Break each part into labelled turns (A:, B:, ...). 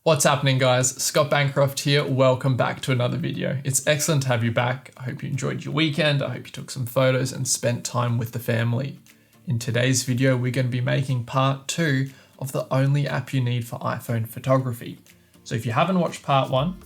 A: What's happening, guys? Scott Bancroft here. Welcome back to another video. It's excellent to have you back. I hope you enjoyed your weekend. I hope you took some photos and spent time with the family. In today's video, we're going to be making part 2 of the only app you need for iPhone photography. So if you haven't watched part 1,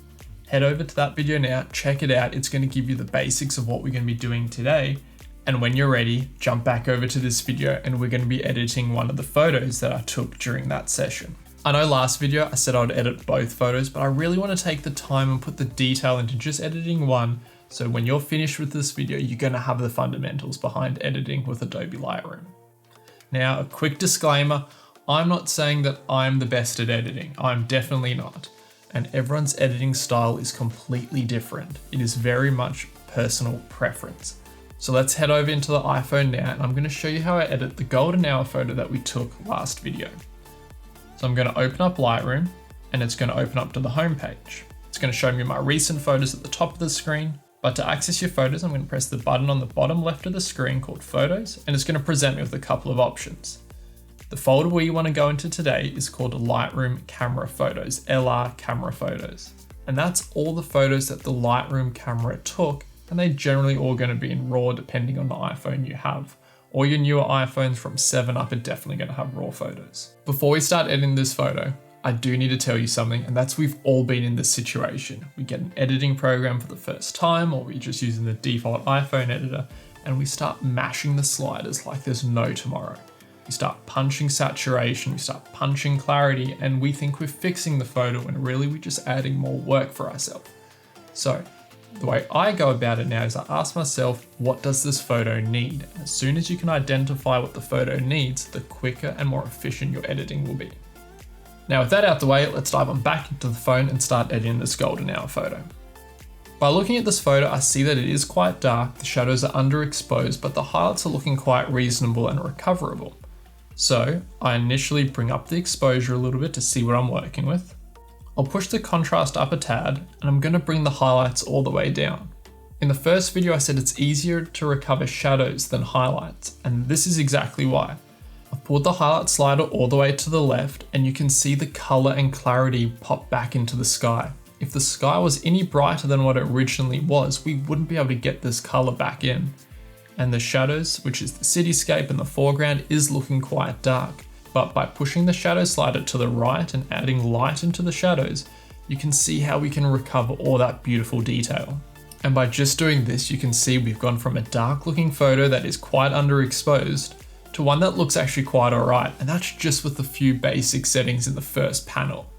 A: head over to that video now, check it out. It's going to give you the basics of what we're going to be doing today. And when you're ready, jump back over to this video and we're going to be editing one of the photos that I took during that session. I know last video I said I would edit both photos, but I really want to take the time and put the detail into just editing one. So when you're finished with this video, you're going to have the fundamentals behind editing with Adobe Lightroom. Now, a quick disclaimer, I'm not saying that I'm the best at editing. I'm definitely not. And everyone's editing style is completely different. It is very much personal preference. So let's head over into the iPhone now, and I'm going to show you how I edit the golden hour photo that we took last video. So I'm going to open up Lightroom and it's going to open up to the home page. It's going to show me my recent photos at the top of the screen, but to access your photos, I'm going to press the button on the bottom left of the screen called Photos, and it's going to present me with a couple of options. The folder we want to go into today is called Lightroom Camera Photos, LR Camera Photos. And that's all the photos that the Lightroom camera took, and they're generally all going to be in RAW depending on the iPhone you have. All your newer iPhones from 7 up are definitely going to have RAW photos. Before we start editing this photo, I do need to tell you something, and that's we've all been in this situation. We get an editing program for the first time, or we're just using the default iPhone editor, and we start mashing the sliders like there's no tomorrow. We start punching saturation, we start punching clarity, and we think we're fixing the photo when really we're just adding more work for ourselves. So, the way I go about it now is I ask myself, what does this photo need? And as soon as you can identify what the photo needs, the quicker and more efficient your editing will be. Now with that out the way, let's dive on back into the phone and start editing this golden hour photo. By looking at this photo, I see that it is quite dark, the shadows are underexposed, but the highlights are looking quite reasonable and recoverable. So I initially bring up the exposure a little bit to see what I'm working with. I'll push the contrast up a tad, and I'm going to bring the highlights all the way down. In the first video I said it's easier to recover shadows than highlights, and this is exactly why. I've pulled the highlight slider all the way to the left, and you can see the color and clarity pop back into the sky. If the sky was any brighter than what it originally was, we wouldn't be able to get this color back in. And the shadows, which is the cityscape in the foreground, is looking quite dark. But by pushing the shadow slider to the right and adding light into the shadows, you can see how we can recover all that beautiful detail. And by just doing this, you can see we've gone from a dark looking photo that is quite underexposed to one that looks actually quite alright, and that's just with a few basic settings in the first panel.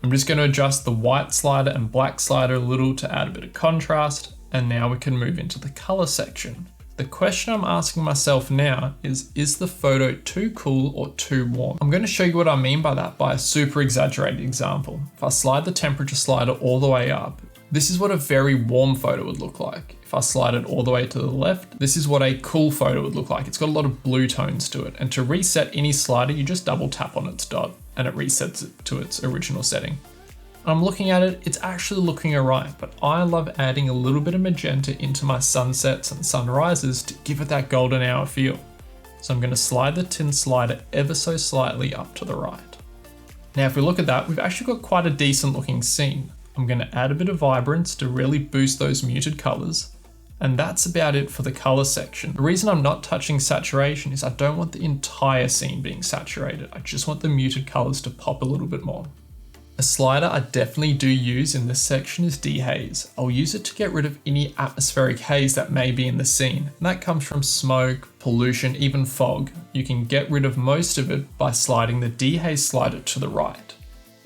A: I'm just going to adjust the white slider and black slider a little to add a bit of contrast, and now we can move into the color section. The question I'm asking myself now is the photo too cool or too warm? I'm going to show you what I mean by that by a super exaggerated example. If I slide the temperature slider all the way up, this is what a very warm photo would look like. If I slide it all the way to the left, this is what a cool photo would look like. It's got a lot of blue tones to it. And to reset any slider, you just double tap on its dot and it resets it to its original setting. I'm looking at it, it's actually looking alright, but I love adding a little bit of magenta into my sunsets and sunrises to give it that golden hour feel. So I'm going to slide the tint slider ever so slightly up to the right. Now if we look at that, we've actually got quite a decent looking scene. I'm going to add a bit of vibrance to really boost those muted colours, and that's about it for the colour section. The reason I'm not touching saturation is I don't want the entire scene being saturated, I just want the muted colours to pop a little bit more. A slider I definitely do use in this section is dehaze. I'll use it to get rid of any atmospheric haze that may be in the scene. And that comes from smoke, pollution, even fog. You can get rid of most of it by sliding the dehaze slider to the right.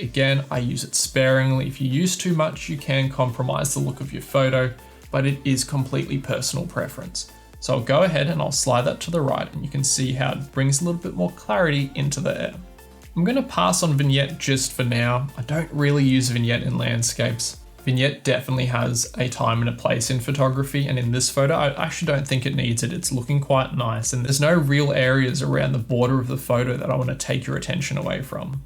A: Again, I use it sparingly. If you use too much, you can compromise the look of your photo, but it is completely personal preference. So I'll go ahead and I'll slide that to the right, and you can see how it brings a little bit more clarity into the air. I'm going to pass on vignette just for now. I don't really use vignette in landscapes. Vignette definitely has a time and a place in photography, and in this photo I actually don't think it needs it. It's looking quite nice, and there's no real areas around the border of the photo that I want to take your attention away from.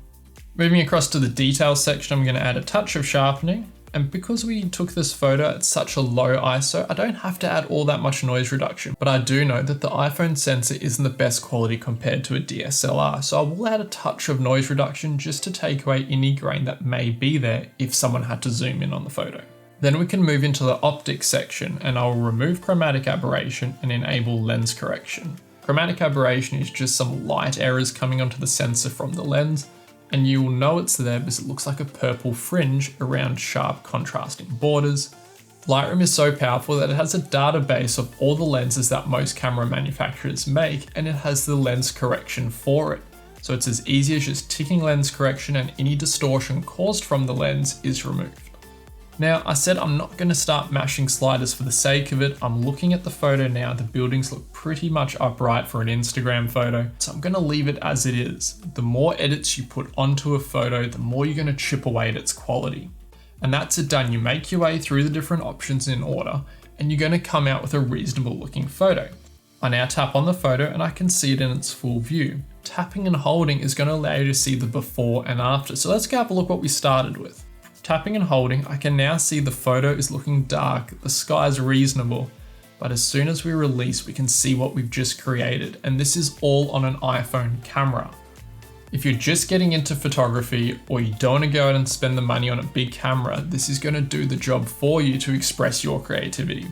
A: Moving across to the details section, I'm going to add a touch of sharpening, And because we took this photo at such a low ISO, I don't have to add all that much noise reduction, but I do know that the iPhone sensor isn't the best quality compared to a DSLR, so I will add a touch of noise reduction just to take away any grain that may be there if someone had to zoom in on the photo. Then we can move into the optics section, and I will remove chromatic aberration and enable lens correction. Chromatic aberration is just some light errors coming onto the sensor from the lens, and you will know it's there because it looks like a purple fringe around sharp contrasting borders. Lightroom is so powerful that it has a database of all the lenses that most camera manufacturers make, and it has the lens correction for it. So it's as easy as just ticking lens correction and any distortion caused from the lens is removed. Now, I said I'm not going to start mashing sliders for the sake of it. I'm looking at the photo now. The buildings look pretty much upright for an Instagram photo, so I'm going to leave it as it is. The more edits you put onto a photo, the more you're going to chip away at its quality. And that's it done. You make your way through the different options in order, and you're going to come out with a reasonable looking photo. I now tap on the photo and I can see it in its full view. Tapping and holding is going to allow you to see the before and after. So let's go have a look what we started with. Tapping and holding, I can now see the photo is looking dark, the sky is reasonable, but as soon as we release, we can see what we've just created, and this is all on an iPhone camera. If you're just getting into photography or you don't want to go out and spend the money on a big camera, this is going to do the job for you to express your creativity.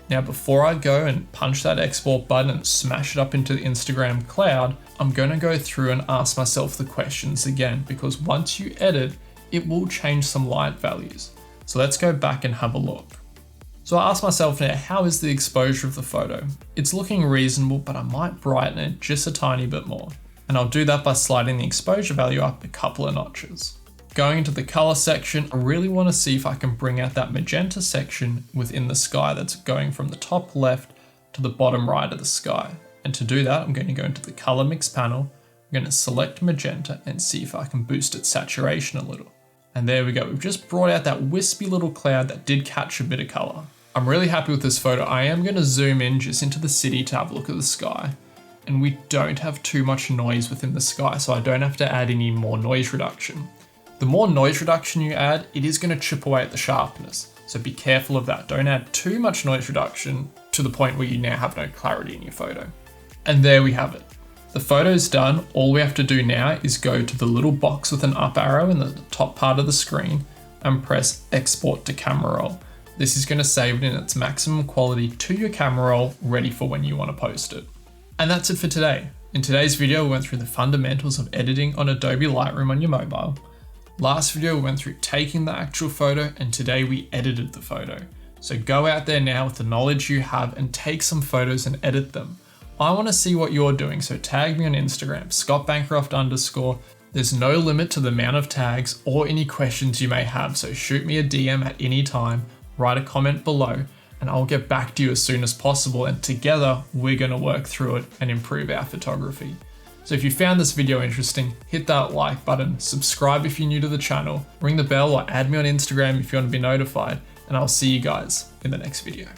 A: Now, before I go and punch that export button and smash it up into the Instagram cloud, I'm going to go through and ask myself the questions again, because once you edit, it will change some light values. So let's go back and have a look. So I asked myself now, how is the exposure of the photo? It's looking reasonable, but I might brighten it just a tiny bit more. And I'll do that by sliding the exposure value up a couple of notches. Going into the color section, I really want to see if I can bring out that magenta section within the sky that's going from the top left to the bottom right of the sky. And to do that, I'm going to go into the color mix panel. I'm going to select magenta and see if I can boost its saturation a little. And there we go, we've just brought out that wispy little cloud that did catch a bit of color. I'm really happy with this photo. I am going to zoom in just into the city to have a look at the sky. And we don't have too much noise within the sky, so I don't have to add any more noise reduction. The more noise reduction you add, it is going to chip away at the sharpness. So be careful of that. Don't add too much noise reduction to the point where you now have no clarity in your photo. And there we have it. The photo's done. All we have to do now is go to the little box with an up arrow in the top part of the screen and press export to camera roll. This is going to save it in its maximum quality to your camera roll, ready for when you want to post it. And that's it for today. In today's video, we went through the fundamentals of editing on Adobe Lightroom on your mobile. Last video, we went through taking the actual photo, and today we edited the photo. So go out there now with the knowledge you have and take some photos and edit them. I want to see what you're doing, so tag me on Instagram, scottbancroft_. There's no limit to the amount of tags or any questions you may have, so shoot me a DM at any time, write a comment below, and I'll get back to you as soon as possible, and together we're going to work through it and improve our photography. So if you found this video interesting, hit that like button, subscribe if you're new to the channel, ring the bell or add me on Instagram if you want to be notified, and I'll see you guys in the next video.